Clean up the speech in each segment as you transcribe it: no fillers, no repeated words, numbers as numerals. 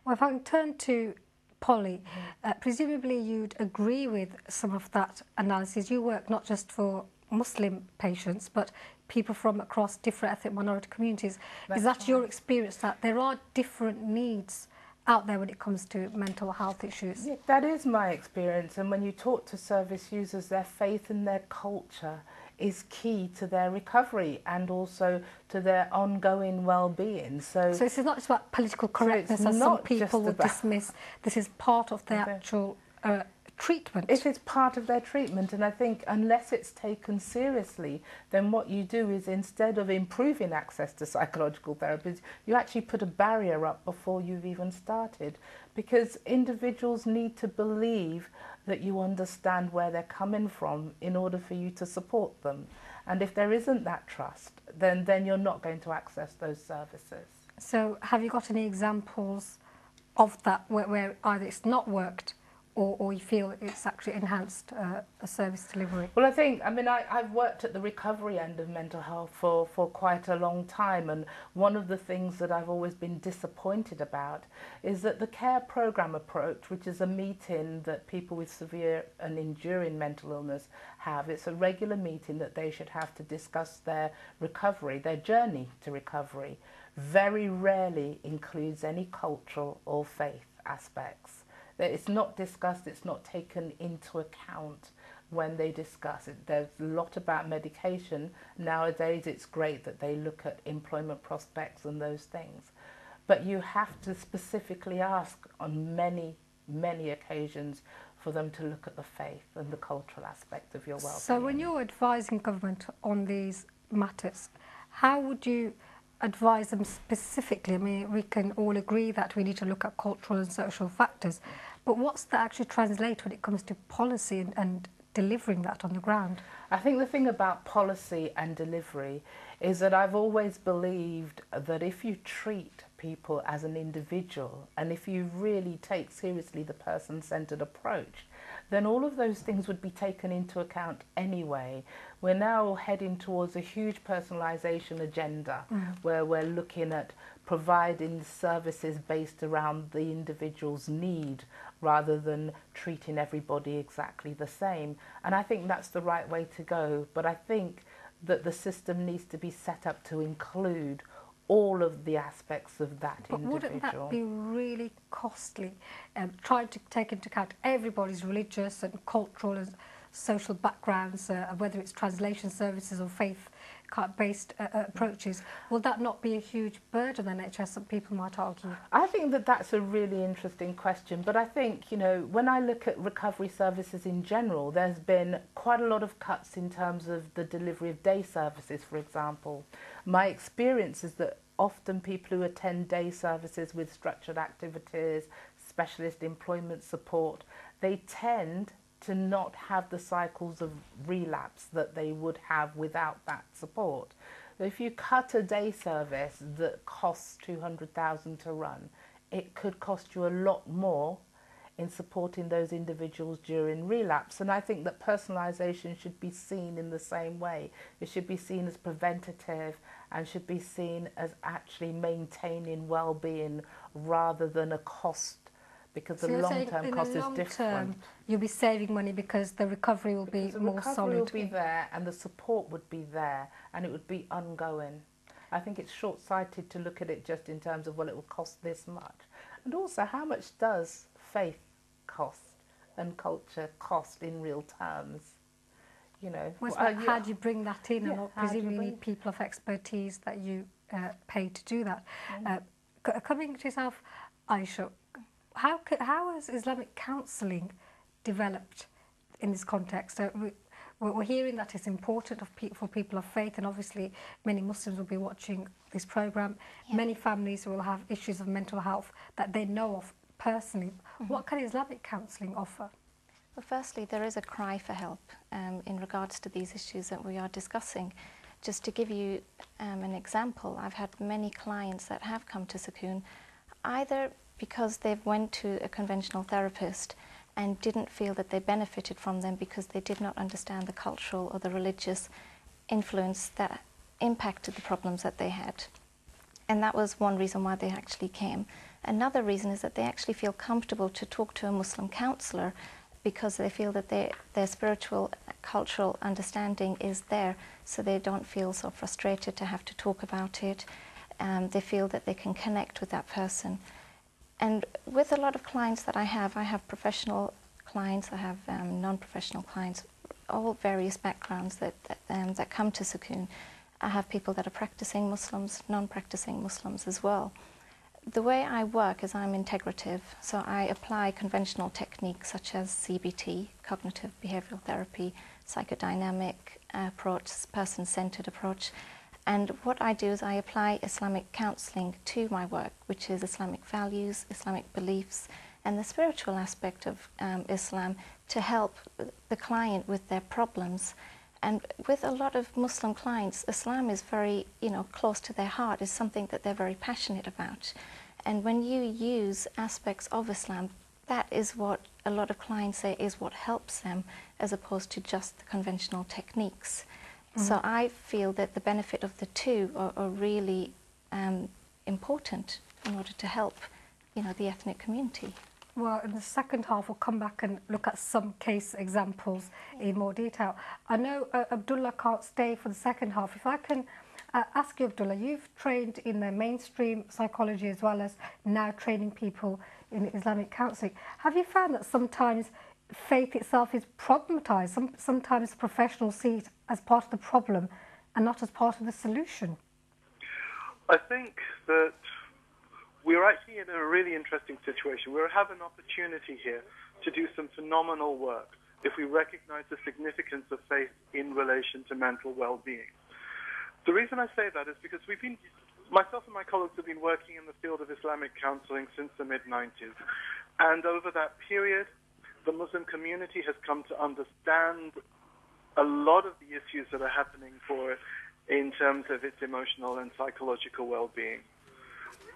Well, if I can turn to Polly, presumably you'd agree with some of that analysis. You work not just for Muslim patients, but people from across different ethnic minority communities. Is that right. Your experience, that there are different needs out there when it comes to mental health issues? Yeah, that is my experience. And when you talk to service users, their faith and their culture is key to their recovery and also to their ongoing well-being. So this is not just about political correctness, as some people would dismiss. This is part of their actual treatment. It is part of their treatment, and I think unless it's taken seriously, then what you do is, instead of improving access to psychological therapies, you actually put a barrier up before you've even started, because individuals need to believe that you understand where they're coming from in order for you to support them. And if there isn't that trust, then you're not going to access those services. So have you got any examples of that where either it's not worked or you feel it's actually enhanced a service delivery? Well, I've worked at the recovery end of mental health for quite a long time, and one of the things that I've always been disappointed about is that the care programme approach, which is a meeting that people with severe and enduring mental illness have, it's a regular meeting that they should have to discuss their recovery, their journey to recovery, very rarely includes any cultural or faith aspects. It's not discussed, it's not taken into account when they discuss it. There's a lot about medication. Nowadays it's great that they look at employment prospects and those things. But you have to specifically ask on many, many occasions for them to look at the faith and the cultural aspect of your well-being. So when you're advising government on these matters, how would you advise them specifically? I mean, we can all agree that we need to look at cultural and social factors, but what's that actually translate when it comes to policy and delivering that on the ground? I think the thing about policy and delivery is that I've always believed that if you treat people as an individual and if you really take seriously the person-centred approach, then all of those things would be taken into account anyway. We're now heading towards a huge personalisation agenda where we're looking at providing services based around the individual's need rather than treating everybody exactly the same. And I think that's the right way to go. But I think that the system needs to be set up to include all of the aspects of that individual. Wouldn't that be really costly, trying to take into account everybody's religious and cultural and social backgrounds, whether it's translation services or faith-based approaches? Will that not be a huge burden on NHS, some people might argue? I think that that's a really interesting question, but I think, you know, when I look at recovery services in general, there's been quite a lot of cuts in terms of the delivery of day services, for example. My experience is that often people who attend day services with structured activities, specialist employment support, they tend to not have the cycles of relapse that they would have without that support. If you cut a day service that costs $200,000 to run, it could cost you a lot more in supporting those individuals during relapse. And I think that personalisation should be seen in the same way. It should be seen as preventative and should be seen as actually maintaining well-being rather than a cost, because the long-term cost is different. You'll be saving money because the recovery will be more solid. The recovery will be there and the support would be there and it would be ongoing. I think it's short-sighted to look at it just in terms of, well, it will cost this much. And also, how much does faith cost and culture cost in real terms? You know, how do you bring that in? And presumably you need people of expertise that you pay to do that. Coming to yourself, Ayesha, how has Islamic counselling developed in this context? We're hearing that it's important for people of faith, and obviously many Muslims will be watching this programme. Many families will have issues of mental health that they know of personally. What can Islamic counselling offer? Well, firstly, there is a cry for help in regards to these issues that we are discussing. Just to give you an example, I've had many clients that have come to Sakoon either because they've went to a conventional therapist and didn't feel that they benefited from them because they did not understand the cultural or the religious influence that impacted the problems that they had. And that was one reason why they actually came. Another reason is that they actually feel comfortable to talk to a Muslim counsellor because they feel that their spiritual, cultural understanding is there, so they don't feel so frustrated to have to talk about it. They feel that they can connect with that person. And with a lot of clients that I have professional clients, I have non-professional clients, all various backgrounds that come to Sakoon. I have people that are practicing Muslims, non-practicing Muslims as well. The way I work is I'm integrative, so I apply conventional techniques such as CBT, cognitive behavioral therapy, psychodynamic approach, person-centered approach. And what I do is I apply Islamic counseling to my work, which is Islamic values, Islamic beliefs, and the spiritual aspect of Islam to help the client with their problems. And with a lot of Muslim clients, Islam is very, close to their heart, is something that they're very passionate about. And when you use aspects of Islam, that is what a lot of clients say is what helps them, as opposed to just the conventional techniques. So I feel that the benefit of the two are really important in order to help, the ethnic community. Well, in the second half, we'll come back and look at some case examples in more detail. I know Abdullah can't stay for the second half. If I can ask you, Abdullah, you've trained in the mainstream psychology as well as now training people in Islamic counselling. Have you found that sometimes faith itself is problematized? Sometimes professionals see it as part of the problem and not as part of the solution. I think that we're actually in a really interesting situation. We have an opportunity here to do some phenomenal work if we recognize the significance of faith in relation to mental well-being. The reason I say that is because myself and my colleagues have been working in the field of Islamic counseling since the mid-90s. And over that period, the Muslim community has come to understand a lot of the issues that are happening for it in terms of its emotional and psychological well-being.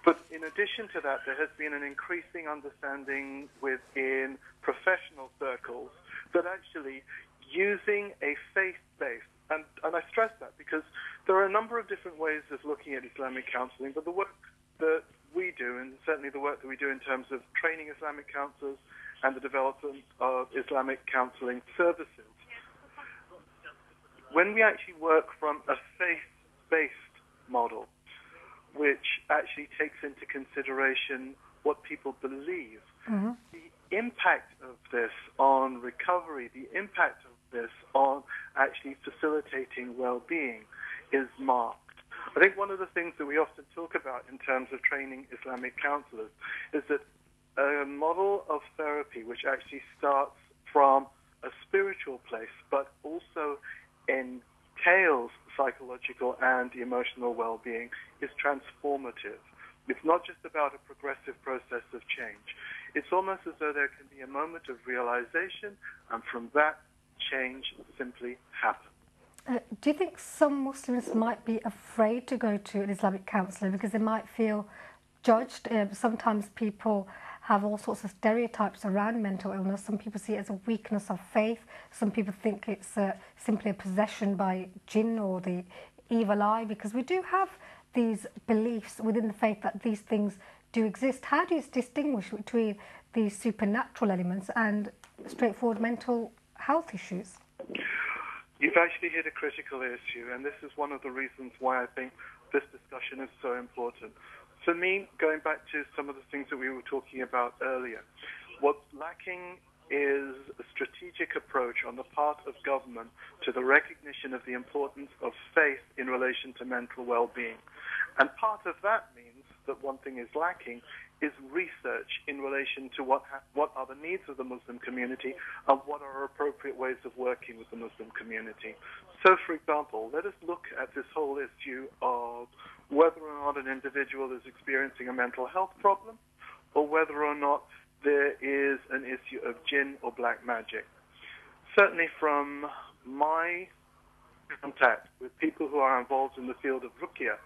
But in addition to that, there has been an increasing understanding within professional circles that actually using a faith-based, and I stress that because there are a number of different ways of looking at Islamic counseling, but the work that we do, and certainly the work that we do in terms of training Islamic counselors and the development of Islamic counseling services, when we actually work from a faith-based model, which actually takes into consideration what people believe, the impact of this on recovery, the impact of this on actually facilitating well-being is marked. I think one of the things that we often talk about in terms of training Islamic counselors is that a model of therapy which actually starts from a spiritual place but also entails psychological and emotional well-being is transformative. It's not just about a progressive process of change. It's almost as though there can be a moment of realization, and from that, change simply happens. Do you think some Muslims might be afraid to go to an Islamic counsellor because they might feel judged? Sometimes people have all sorts of stereotypes around mental illness. Some people see it as a weakness of faith. Some people think it's simply a possession by jinn or the evil eye, because we do have these beliefs within the faith that these things do exist. How do you distinguish between these supernatural elements and straightforward mental health issues? You've actually hit a critical issue, and this is one of the reasons why I think this discussion is so important. For me, going back to some of the things that we were talking about earlier, what's lacking is a strategic approach on the part of government to the recognition of the importance of faith in relation to mental well-being. And part of that means that one thing is lacking is research in relation to what are the needs of the Muslim community and what are appropriate ways of working with the Muslim community. So, for example, let us look at this whole issue of whether or not an individual is experiencing a mental health problem or whether or not there is an issue of jinn or black magic. Certainly from my contact with people who are involved in the field of ruqya,